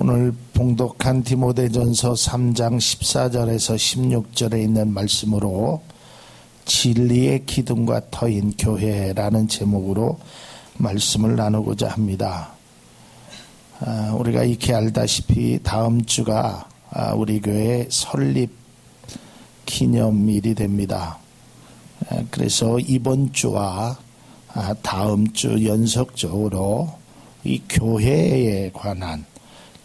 오늘 봉독한 디모데전서 3장 14절에서 16절에 있는 말씀으로 진리의 기둥과 터인 교회라는 제목으로 말씀을 나누고자 합니다. 우리가 익히 알다시피 다음 주가 우리 교회 설립 기념일이 됩니다. 그래서 이번 주와 다음 주 연속적으로 이 교회에 관한,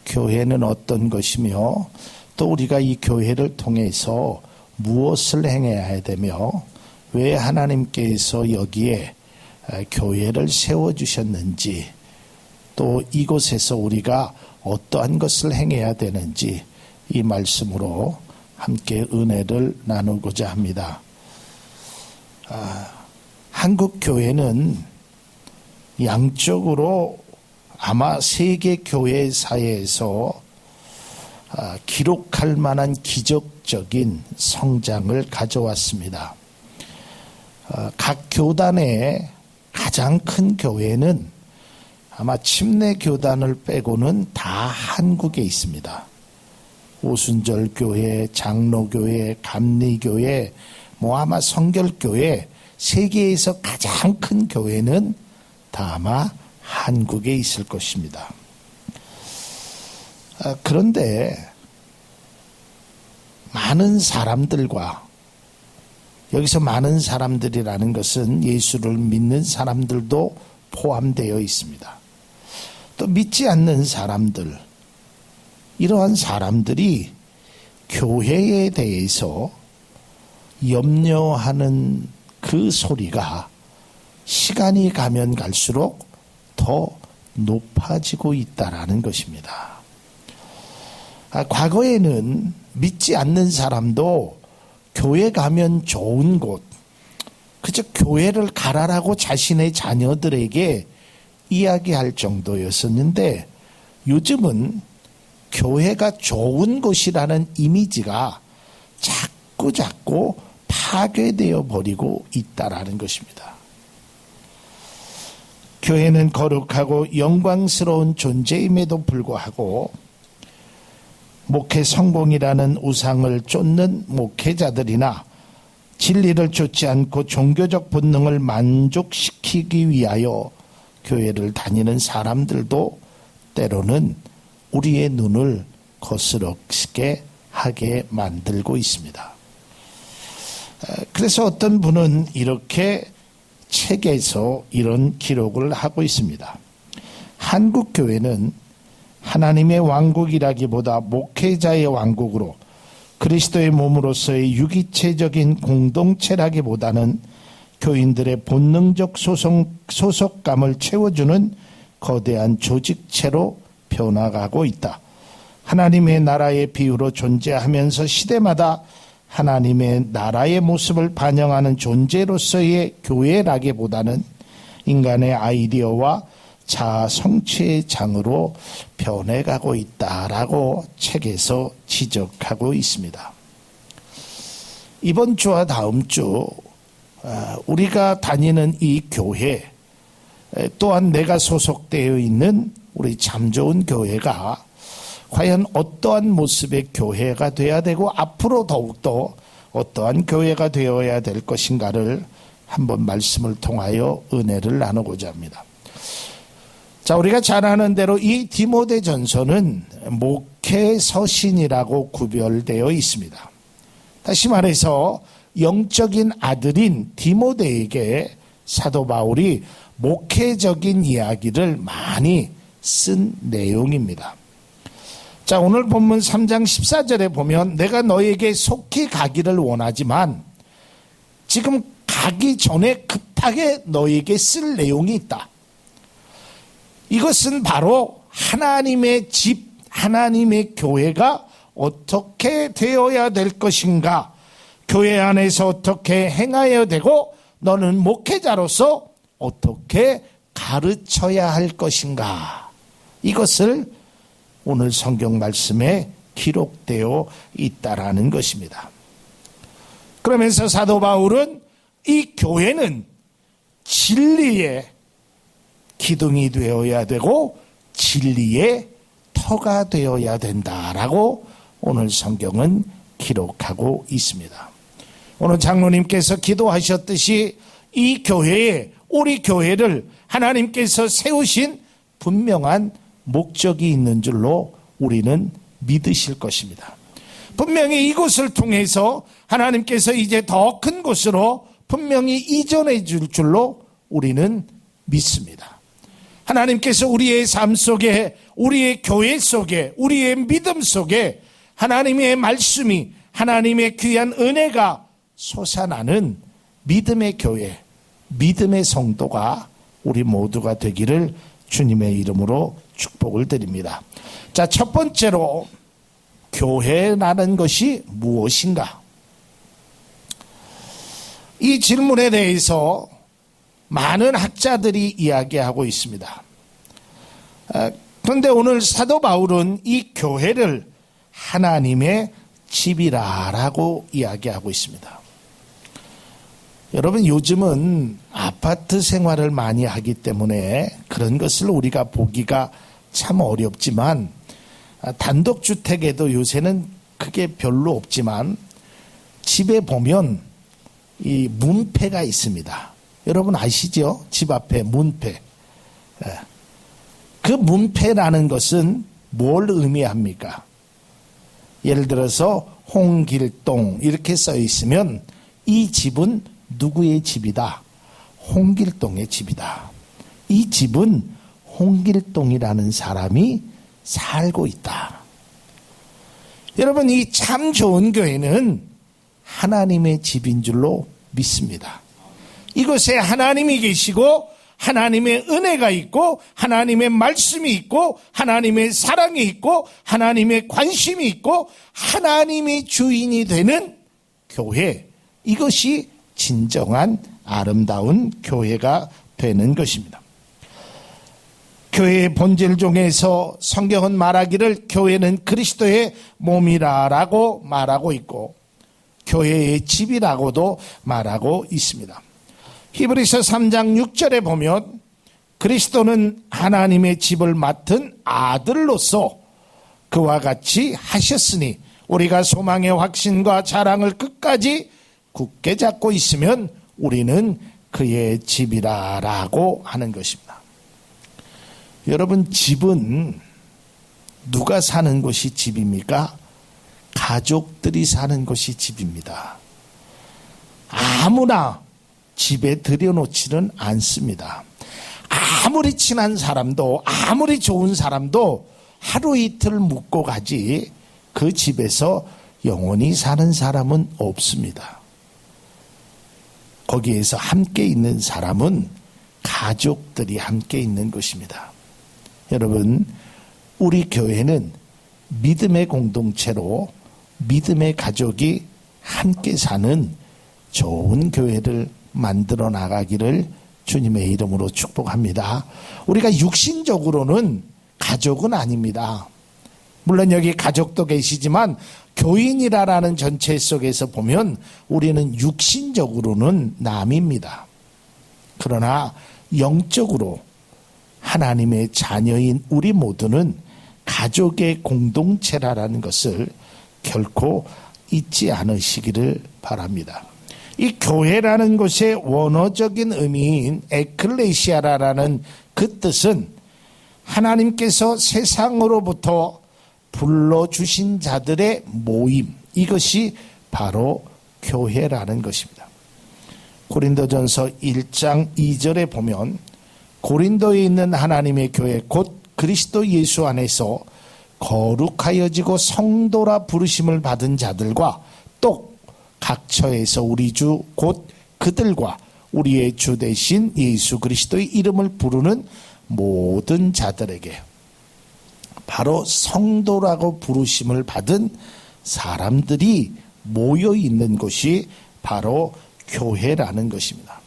교회는 어떤 것이며 또 우리가 이 교회를 통해서 무엇을 행해야 되며 왜 하나님께서 여기에 교회를 세워주셨는지, 또 이곳에서 우리가 어떠한 것을 행해야 되는지 이 말씀으로 함께 은혜를 나누고자 합니다. 한국 교회는 양적으로 아마 세계 교회사에서 기록할 만한 기적적인 성장을 가져왔습니다. 각 교단의 가장 큰 교회는 아마 침례 교단을 빼고는 다 한국에 있습니다. 오순절 교회, 장로교회, 감리교회, 아마 성결교회, 세계에서 가장 큰 교회는 다 아마 한국에 있을 것입니다. 그런데 많은 사람들과, 여기서 많은 사람들이라는 것은 예수를 믿는 사람들도 포함되어 있습니다. 또 믿지 않는 사람들, 이러한 사람들이 교회에 대해서 염려하는 그 소리가 시간이 가면 갈수록 더 높아지고 있다라는 것입니다. 과거에는 믿지 않는 사람도 교회 가면 좋은 곳, 그저 교회를 가라라고 자신의 자녀들에게 이야기할 정도였었는데, 요즘은 교회가 좋은 곳이라는 이미지가 자꾸 파괴되어 버리고 있다라는 것입니다. 교회는 거룩하고 영광스러운 존재임에도 불구하고 목회 성공이라는 우상을 쫓는 목회자들이나 진리를 쫓지 않고 종교적 본능을 만족시키기 위하여 교회를 다니는 사람들도 때로는 우리의 눈을 거스르게 하게 만들고 있습니다. 그래서 어떤 분은 이렇게 책에서 이런 기록을 하고 있습니다. 한국 교회는 하나님의 왕국이라기보다 목회자의 왕국으로 그리스도의 몸으로서의 유기체적인 공동체라기보다는 교인들의 본능적 소속감을 채워주는 거대한 조직체로 변화가고 있다. 하나님의 나라의 비유로 존재하면서 시대마다 하나님의 나라의 모습을 반영하는 존재로서의 교회라기보다는 인간의 아이디어와 자아 성취의 장으로 변해가고 있다라고 책에서 지적하고 있습니다. 이번 주와 다음 주 우리가 다니는 이 교회, 또한 내가 소속되어 있는 우리 참 좋은 교회가 과연 어떠한 모습의 교회가 되어야 되고 앞으로 더욱더 어떠한 교회가 되어야 될 것인가를 한번 말씀을 통하여 은혜를 나누고자 합니다. 자, 우리가 잘 아는 대로 이 디모데전서는 목회 서신이라고 구별되어 있습니다. 다시 말해서 영적인 아들인 디모데에게 사도 바울이 목회적인 이야기를 많이 쓴 내용입니다. 자, 오늘 본문 3장 14절에 보면 내가 너에게 속히 가기를 원하지만 지금 가기 전에 급하게 너에게 쓸 내용이 있다. 이것은 바로 하나님의 집, 하나님의 교회가 어떻게 되어야 될 것인가, 교회 안에서 어떻게 행하여야 되고 너는 목회자로서 어떻게 가르쳐야 할 것인가, 이것을 오늘 성경 말씀에 기록되어 있다라는 것입니다. 그러면서 사도 바울은 이 교회는 진리의 기둥이 되어야 되고 진리의 터가 되어야 된다라고 오늘 성경은 기록하고 있습니다. 오늘 장로님께서 기도하셨듯이 이 교회에, 우리 교회를 하나님께서 세우신 분명한 목적이 있는 줄로 우리는 믿으실 것입니다. 분명히 이곳을 통해서 하나님께서 이제 더 큰 곳으로 분명히 이전해 줄 줄로 우리는 믿습니다. 하나님께서 우리의 삶 속에, 우리의 교회 속에, 우리의 믿음 속에 하나님의 말씀이, 하나님의 귀한 은혜가 솟아나는 믿음의 교회, 믿음의 성도가 우리 모두가 되기를 주님의 이름으로 축복을 드립니다. 자, 첫 번째로 교회라는 것이 무엇인가? 이 질문에 대해서 많은 학자들이 이야기하고 있습니다. 그런데 오늘 사도 바울은 이 교회를 하나님의 집이라고 이야기하고 있습니다. 여러분, 요즘은 아파트 생활을 많이 하기 때문에 그런 것을 우리가 보기가 참 어렵지만, 단독주택에도 요새는 그게 별로 없지만 집에 보면 이 문패가 있습니다. 여러분 아시죠? 집 앞에 문패. 그 문패라는 것은 뭘 의미합니까? 예를 들어서 홍길동 이렇게 써 있으면 이 집은 누구의 집이다? 홍길동의 집이다. 이 집은 홍길동이라는 사람이 살고 있다. 여러분, 이 참 좋은 교회는 하나님의 집인 줄로 믿습니다. 이곳에 하나님이 계시고 하나님의 은혜가 있고 하나님의 말씀이 있고 하나님의 사랑이 있고 하나님의 관심이 있고 하나님이 주인이 되는 교회, 이것이 진정한 아름다운 교회가 되는 것입니다. 교회의 본질 중에서 성경은 말하기를 교회는 그리스도의 몸이라고 말하고 있고 교회의 집이라고도 말하고 있습니다. 히브리서 3장 6절에 보면 그리스도는 하나님의 집을 맡은 아들로서 그와 같이 하셨으니 우리가 소망의 확신과 자랑을 끝까지 굳게 잡고 있으면 우리는 그의 집이라고 하는 것입니다. 여러분, 집은 누가 사는 곳이 집입니까? 가족들이 사는 곳이 집입니다. 아무나 집에 들여놓지는 않습니다. 아무리 친한 사람도, 아무리 좋은 사람도 하루 이틀 묵고 가지 그 집에서 영원히 사는 사람은 없습니다. 거기에서 함께 있는 사람은 가족들이 함께 있는 것입니다. 여러분, 우리 교회는 믿음의 공동체로 믿음의 가족이 함께 사는 좋은 교회를 만들어 나가기를 주님의 이름으로 축복합니다. 우리가 육신적으로는 가족은 아닙니다. 물론 여기 가족도 계시지만 교인이라는 전체 속에서 보면 우리는 육신적으로는 남입니다. 그러나 영적으로 하나님의 자녀인 우리 모두는 가족의 공동체라는 것을 결코 잊지 않으시기를 바랍니다. 이 교회라는 것의 원어적인 의미인 에클레시아라는 그 뜻은 하나님께서 세상으로부터 불러주신 자들의 모임, 이것이 바로 교회라는 것입니다. 고린도전서 1장 2절에 보면 고린도에 있는 하나님의 교회 곧 그리스도 예수 안에서 거룩하여지고 성도라 부르심을 받은 자들과 또 각처에서 우리 주 곧 그들과 우리의 주 되신 예수 그리스도의 이름을 부르는 모든 자들에게, 바로 성도라고 부르심을 받은 사람들이 모여 있는 곳이 바로 교회라는 것입니다.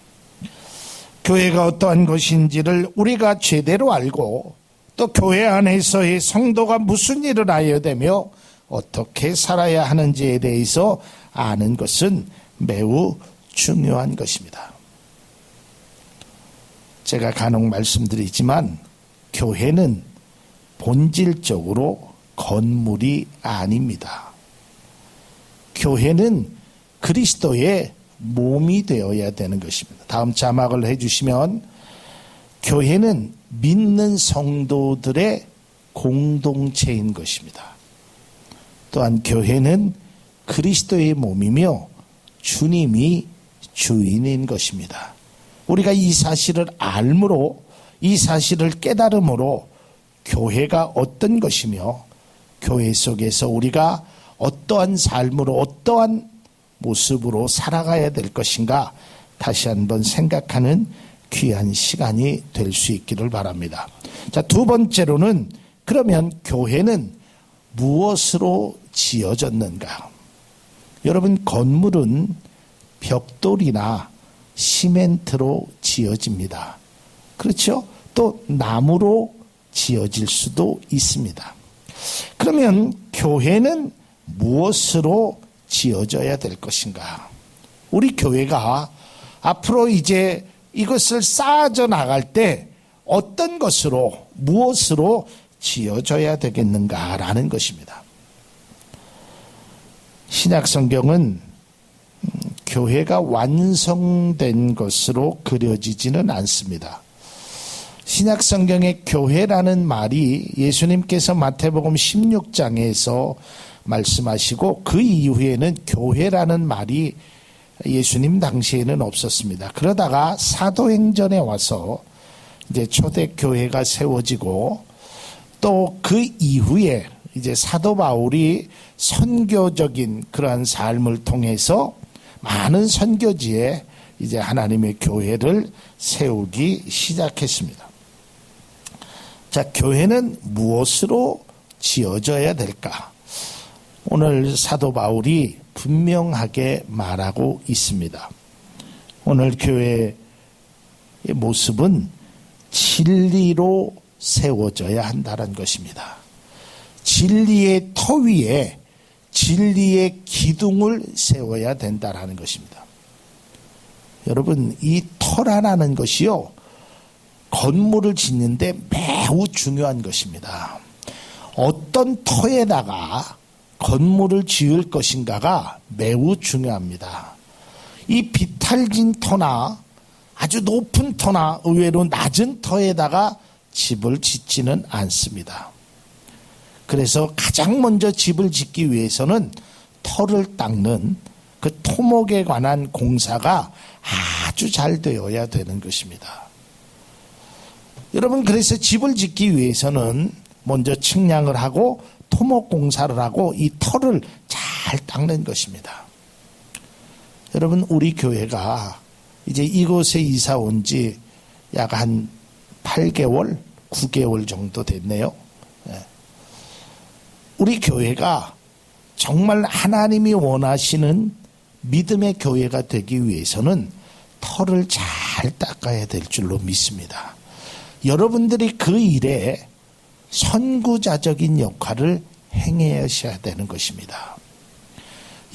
교회가 어떠한 것인지를 우리가 제대로 알고 또 교회 안에서의 성도가 무슨 일을 하여야 되며 어떻게 살아야 하는지에 대해서 아는 것은 매우 중요한 것입니다. 제가 간혹 말씀드리지만 교회는 본질적으로 건물이 아닙니다. 교회는 그리스도의 몸이 되어야 되는 것입니다. 다음 자막을 해주시면, 교회는 믿는 성도들의 공동체인 것입니다. 또한 교회는 그리스도의 몸이며 주님이 주인인 것입니다. 우리가 이 사실을 알므로, 이 사실을 깨달음으로 교회가 어떤 것이며 교회 속에서 우리가 어떠한 삶으로, 어떠한 모습으로 살아가야 될 것인가 다시 한번 생각하는 귀한 시간이 될 수 있기를 바랍니다. 자, 두 번째로는, 그러면 교회는 무엇으로 지어졌는가? 여러분, 건물은 벽돌이나 시멘트로 지어집니다. 그렇죠? 또 나무로 지어질 수도 있습니다. 그러면 교회는 무엇으로 지어져야 될 것인가? 우리 교회가 앞으로 이제 이것을 쌓아져 나갈 때 어떤 것으로, 무엇으로 지어져야 되겠는가라는 것입니다. 신약 성경은 교회가 완성된 것으로 그려지지는 않습니다. 신약 성경의 교회라는 말이 예수님께서 마태복음 16장에서 말씀하시고, 그 이후에는 교회라는 말이 예수님 당시에는 없었습니다. 그러다가 사도행전에 와서 이제 초대교회가 세워지고, 또 그 이후에 이제 사도 바울이 선교적인 그러한 삶을 통해서 많은 선교지에 이제 하나님의 교회를 세우기 시작했습니다. 자, 교회는 무엇으로 지어져야 될까? 오늘 사도 바울이 분명하게 말하고 있습니다. 오늘 교회의 모습은 진리로 세워져야 한다는 것입니다. 진리의 터 위에 진리의 기둥을 세워야 된다는 것입니다. 여러분, 이 터라는 것이요, 건물을 짓는데 매우 중요한 것입니다. 어떤 터에다가 건물을 지을 것인가가 매우 중요합니다. 이 비탈진 터나 아주 높은 터나 의외로 낮은 터에다가 집을 짓지는 않습니다. 그래서 가장 먼저 집을 짓기 위해서는 터를 닦는 그 토목에 관한 공사가 아주 잘 되어야 되는 것입니다. 여러분, 그래서 집을 짓기 위해서는 먼저 측량을 하고 토목 공사를 하고 이 터를 잘 닦는 것입니다. 여러분, 우리 교회가 이제 이곳에 이사 온 지 약 한 8개월, 9개월 정도 됐네요. 우리 교회가 정말 하나님이 원하시는 믿음의 교회가 되기 위해서는 터를 잘 닦아야 될 줄로 믿습니다. 여러분들이 그 일에 선구자적인 역할을 행하셔야 되는 것입니다.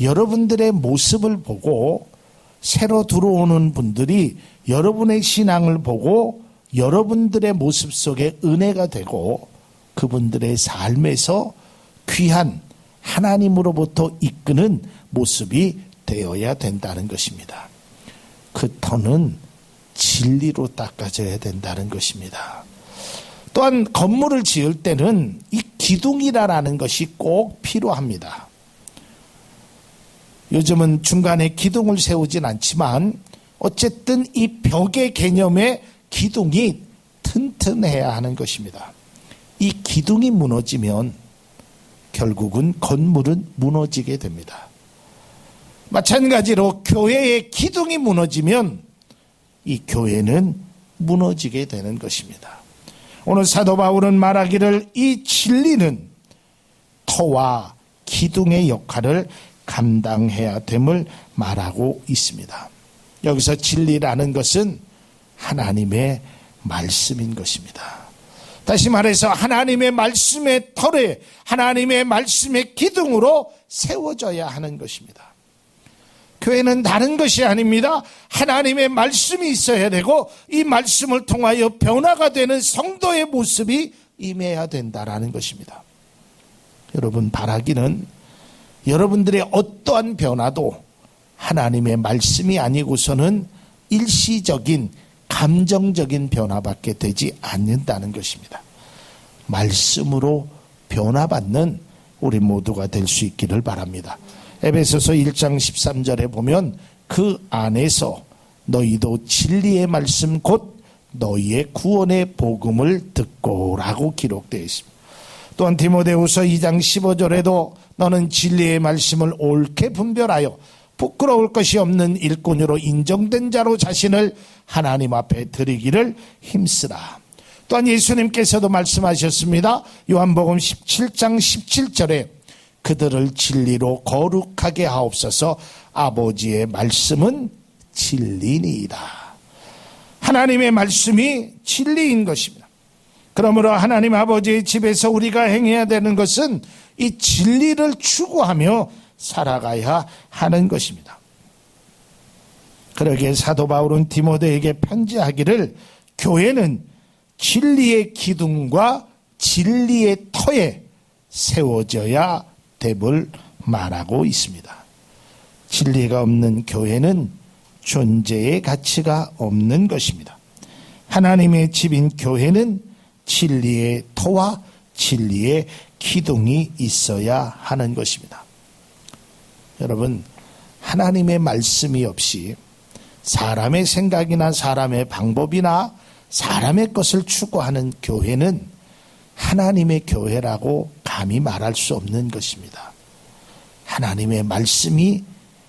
여러분들의 모습을 보고 새로 들어오는 분들이 여러분의 신앙을 보고 여러분들의 모습 속에 은혜가 되고 그분들의 삶에서 귀한 하나님으로부터 이끄는 모습이 되어야 된다는 것입니다. 그 터는 진리로 닦아져야 된다는 것입니다. 또한 건물을 지을 때는 이 기둥이라는 것이 꼭 필요합니다. 요즘은 중간에 기둥을 세우진 않지만 어쨌든 이 벽의 개념의 기둥이 튼튼해야 하는 것입니다. 이 기둥이 무너지면 결국은 건물은 무너지게 됩니다. 마찬가지로 교회의 기둥이 무너지면 이 교회는 무너지게 되는 것입니다. 오늘 사도 바울은 말하기를 이 진리는 터와 기둥의 역할을 감당해야 됨을 말하고 있습니다. 여기서 진리라는 것은 하나님의 말씀인 것입니다. 다시 말해서 하나님의 말씀의 터에 하나님의 말씀의 기둥으로 세워져야 하는 것입니다. 교회는 다른 것이 아닙니다. 하나님의 말씀이 있어야 되고 이 말씀을 통하여 변화가 되는 성도의 모습이 임해야 된다라는 것입니다. 여러분, 바라기는 여러분들의 어떠한 변화도 하나님의 말씀이 아니고서는 일시적인 감정적인 변화밖에 되지 않는다는 것입니다. 말씀으로 변화받는 우리 모두가 될 수 있기를 바랍니다. 에베소서 1장 13절에 보면 그 안에서 너희도 진리의 말씀 곧 너희의 구원의 복음을 듣고 라고 기록되어 있습니다. 또한 디모데후서 2장 15절에도 너는 진리의 말씀을 옳게 분별하여 부끄러울 것이 없는 일꾼으로 인정된 자로 자신을 하나님 앞에 드리기를 힘쓰라. 또한 예수님께서도 말씀하셨습니다. 요한복음 17장 17절에 그들을 진리로 거룩하게 하옵소서. 아버지의 말씀은 진리니이다. 하나님의 말씀이 진리인 것입니다. 그러므로 하나님 아버지의 집에서 우리가 행해야 되는 것은 이 진리를 추구하며 살아가야 하는 것입니다. 그러기에 사도 바울은 디모데에게 편지하기를 교회는 진리의 기둥과 진리의 터에 세워져야 됨을 말하고 있습니다. 진리가 없는 교회는 존재의 가치가 없는 것입니다. 하나님의 집인 교회는 진리의 터와 진리의 기둥이 있어야 하는 것입니다. 여러분, 하나님의 말씀이 없이 사람의 생각이나 사람의 방법이나 사람의 것을 추구하는 교회는 하나님의 교회라고 감히 말할 수 없는 것입니다. 하나님의 말씀이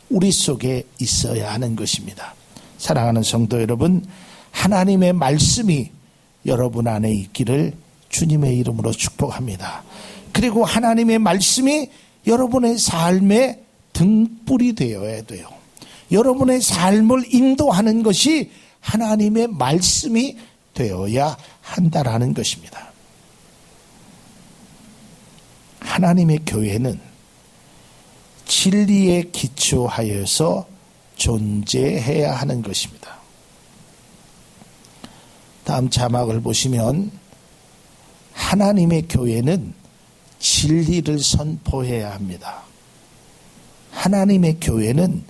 우리 속에 있어야 하는 것입니다. 사랑하는 성도 여러분, 하나님의 말씀이 여러분 안에 있기를 주님의 이름으로 축복합니다. 그리고 하나님의 말씀이 여러분의 삶의 등불이 되어야 돼요. 여러분의 삶을 인도하는 것이 하나님의 말씀이 되어야 한다라는 것입니다. 하나님의 교회는 진리에 기초하여서 존재해야 하는 것입니다. 다음 자막을 보시면 하나님의 교회는 진리를 선포해야 합니다. 하나님의 교회는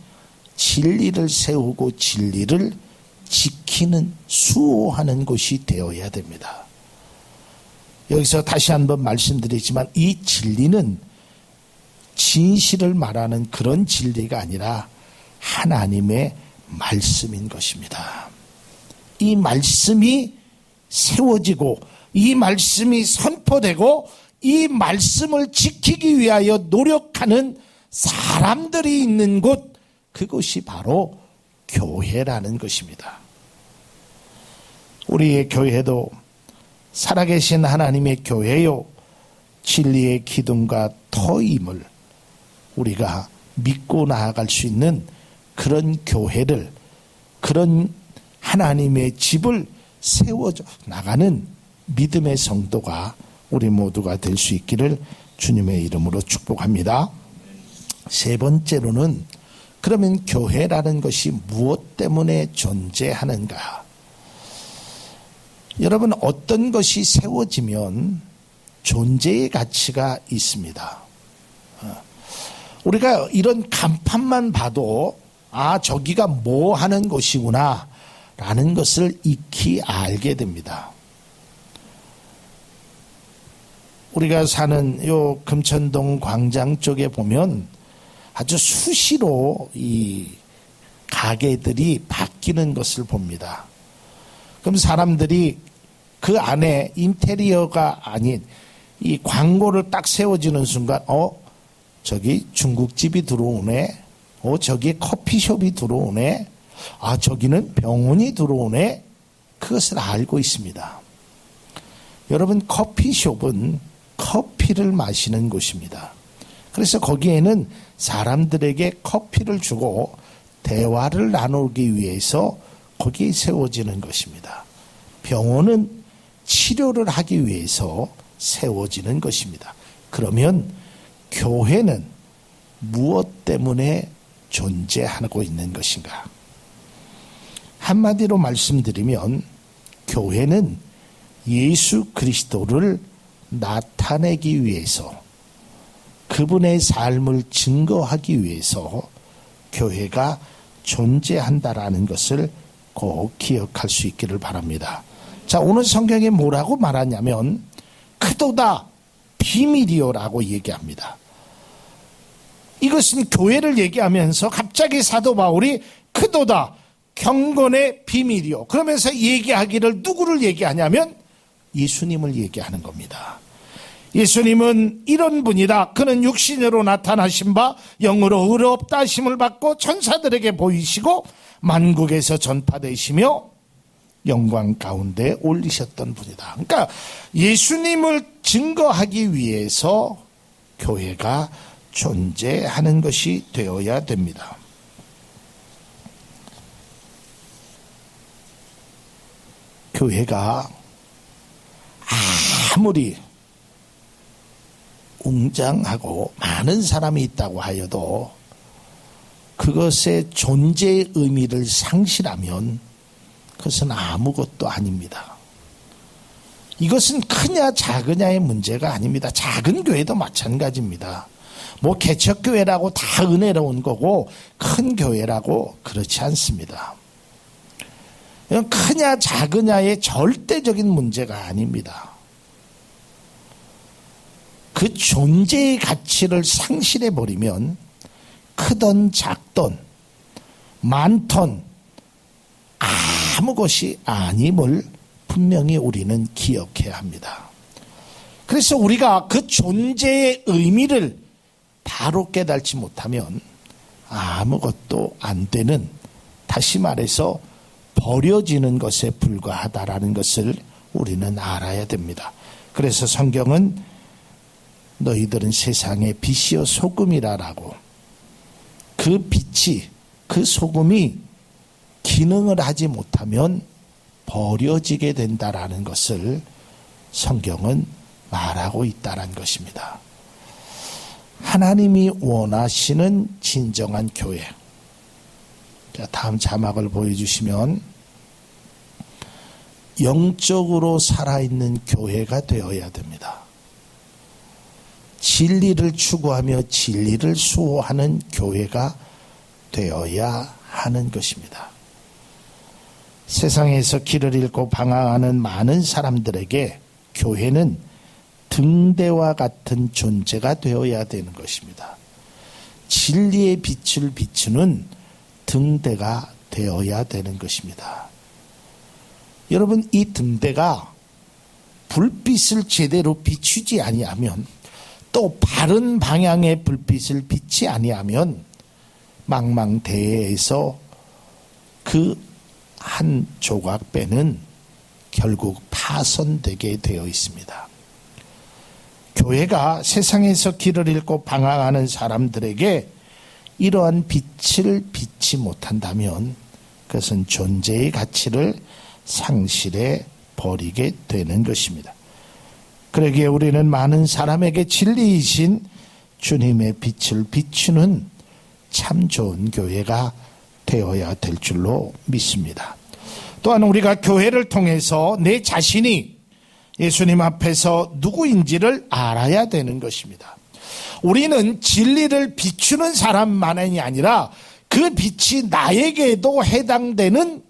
진리를 세우고 진리를 지키는 수호하는 곳이 되어야 됩니다. 여기서 다시 한번 말씀드리지만 이 진리는 진실을 말하는 그런 진리가 아니라 하나님의 말씀인 것입니다. 이 말씀이 세워지고 이 말씀이 선포되고 이 말씀을 지키기 위하여 노력하는 사람들이 있는 곳, 그것이 바로 교회라는 것입니다. 우리의 교회도 살아계신 하나님의 교회요 진리의 기둥과 터임을 우리가 믿고 나아갈 수 있는 그런 교회를, 그런 하나님의 집을 세워져 나가는 믿음의 성도가 우리 모두가 될 수 있기를 주님의 이름으로 축복합니다. 세 번째로는 그러면 교회라는 것이 무엇 때문에 존재하는가? 여러분, 어떤 것이 세워지면 존재의 가치가 있습니다. 우리가 이런 간판만 봐도 저기가 뭐 하는 곳이구나 라는 것을 익히 알게 됩니다. 우리가 사는 요 금천동 광장 쪽에 보면 아주 수시로 이 가게들이 바뀌는 것을 봅니다. 그럼 사람들이 그 안에 인테리어가 아닌 이 광고를 딱 세워지는 순간 저기 중국집이 들어오네, 저기 커피숍이 들어오네, 저기는 병원이 들어오네, 그것을 알고 있습니다. 여러분, 커피숍은 커피를 마시는 곳입니다. 그래서 거기에는 사람들에게 커피를 주고 대화를 나누기 위해서 거기에 세워지는 것입니다. 병원은 치료를 하기 위해서 세워지는 것입니다. 그러면 교회는 무엇 때문에 존재하고 있는 것인가? 한마디로 말씀드리면 교회는 예수 그리스도를 나타내기 위해서, 그분의 삶을 증거하기 위해서 교회가 존재한다라는 것을 꼭 기억할 수 있기를 바랍니다. 자, 오늘 성경에 뭐라고 말하냐면 크도다 비밀이요라고 얘기합니다. 이것은 교회를 얘기하면서 갑자기 사도 바울이 크도다 경건의 비밀이요 그러면서 얘기하기를 누구를 얘기하냐면 예수님을 얘기하는 겁니다. 예수님은 이런 분이다. 그는 육신으로 나타나신 바 영으로 의롭다 하심을 받고 천사들에게 보이시고 만국에서 전파되시며 영광 가운데 올리셨던 분이다. 그러니까 예수님을 증거하기 위해서 교회가 존재하는 것이 되어야 됩니다. 교회가 아무리 웅장하고 많은 사람이 있다고 하여도 그것의 존재의 의미를 상실하면 그것은 아무것도 아닙니다. 이것은 크냐 작으냐의 문제가 아닙니다. 작은 교회도 마찬가지입니다. 뭐 개척교회라고 다 은혜로운 거고 큰 교회라고 그렇지 않습니다. 이건 크냐 작으냐의 절대적인 문제가 아닙니다. 그 존재의 가치를 상실해버리면 크던 작던 많던 아무 것이 아님을 분명히 우리는 기억해야 합니다. 그래서 우리가 그 존재의 의미를 바로 깨닫지 못하면 아무것도 안 되는, 다시 말해서 버려지는 것에 불과하다라는 것을 우리는 알아야 됩니다. 그래서 성경은 너희들은 세상의 빛이요 소금이라라고, 그 빛이, 그 소금이 기능을 하지 못하면 버려지게 된다라는 것을 성경은 말하고 있다는 것입니다. 하나님이 원하시는 진정한 교회. 자, 다음 자막을 보여주시면 영적으로 살아있는 교회가 되어야 됩니다. 진리를 추구하며 진리를 수호하는 교회가 되어야 하는 것입니다. 세상에서 길을 잃고 방황하는 많은 사람들에게 교회는 등대와 같은 존재가 되어야 되는 것입니다. 진리의 빛을 비추는 등대가 되어야 되는 것입니다. 여러분, 이 등대가 불빛을 제대로 비추지 아니하면, 또 바른 방향의 불빛을 비치 아니하면 망망대해에서 그 한 조각 배는 결국 파손되게 되어 있습니다. 교회가 세상에서 길을 잃고 방황하는 사람들에게 이러한 빛을 비치 못한다면 그것은 존재의 가치를 상실해 버리게 되는 것입니다. 그러기에 우리는 많은 사람에게 진리이신 주님의 빛을 비추는 참 좋은 교회가 되어야 될 줄로 믿습니다. 또한 우리가 교회를 통해서 내 자신이 예수님 앞에서 누구인지를 알아야 되는 것입니다. 우리는 진리를 비추는 사람만이 아니라 그 빛이 나에게도 해당되는,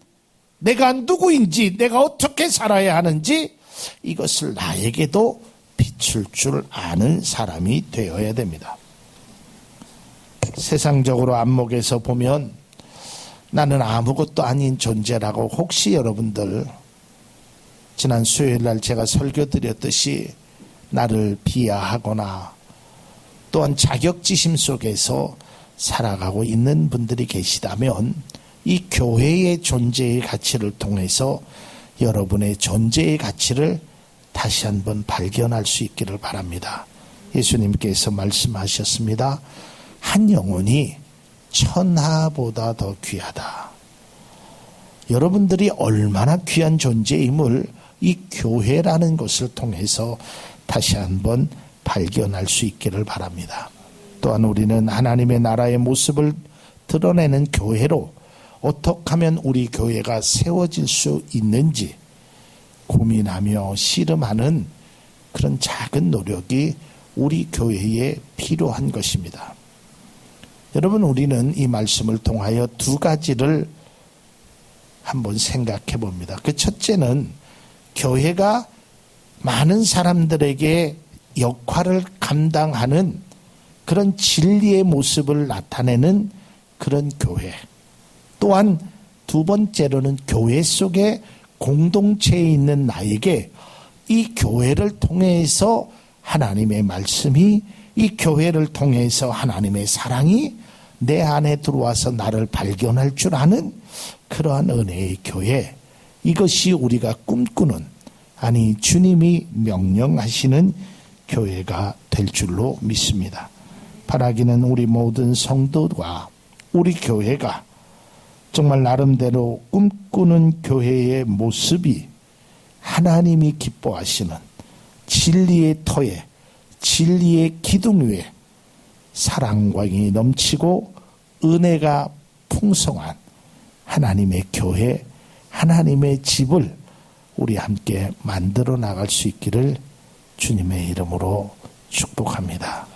내가 누구인지, 내가 어떻게 살아야 하는지 이것을 나에게도 비출 줄 아는 사람이 되어야 됩니다. 세상적으로 안목에서 보면 나는 아무것도 아닌 존재라고 혹시 여러분들 지난 수요일 날 제가 설교 드렸듯이 나를 비하하거나 또한 자격지심 속에서 살아가고 있는 분들이 계시다면 이 교회의 존재의 가치를 통해서 여러분의 존재의 가치를 다시 한번 발견할 수 있기를 바랍니다. 예수님께서 말씀하셨습니다. 한 영혼이 천하보다 더 귀하다. 여러분들이 얼마나 귀한 존재임을 이 교회라는 것을 통해서 다시 한번 발견할 수 있기를 바랍니다. 또한 우리는 하나님의 나라의 모습을 드러내는 교회로 어떻게 하면 우리 교회가 세워질 수 있는지 고민하며 씨름하는 그런 작은 노력이 우리 교회에 필요한 것입니다. 여러분, 우리는 이 말씀을 통하여 두 가지를 한번 생각해 봅니다. 그 첫째는 교회가 많은 사람들에게 역할을 감당하는 그런 진리의 모습을 나타내는 그런 교회. 또한 두 번째로는 교회 속에 공동체에 있는 나에게 이 교회를 통해서 하나님의 말씀이, 이 교회를 통해서 하나님의 사랑이 내 안에 들어와서 나를 발견할 줄 아는 그러한 은혜의 교회. 이것이 우리가 꿈꾸는, 아니 주님이 명령하시는 교회가 될 줄로 믿습니다. 바라기는 우리 모든 성도와 우리 교회가 정말 나름대로 꿈꾸는 교회의 모습이 하나님이 기뻐하시는 진리의 터에, 진리의 기둥 위에 사랑광이 넘치고 은혜가 풍성한 하나님의 교회, 하나님의 집을 우리 함께 만들어 나갈 수 있기를 주님의 이름으로 축복합니다.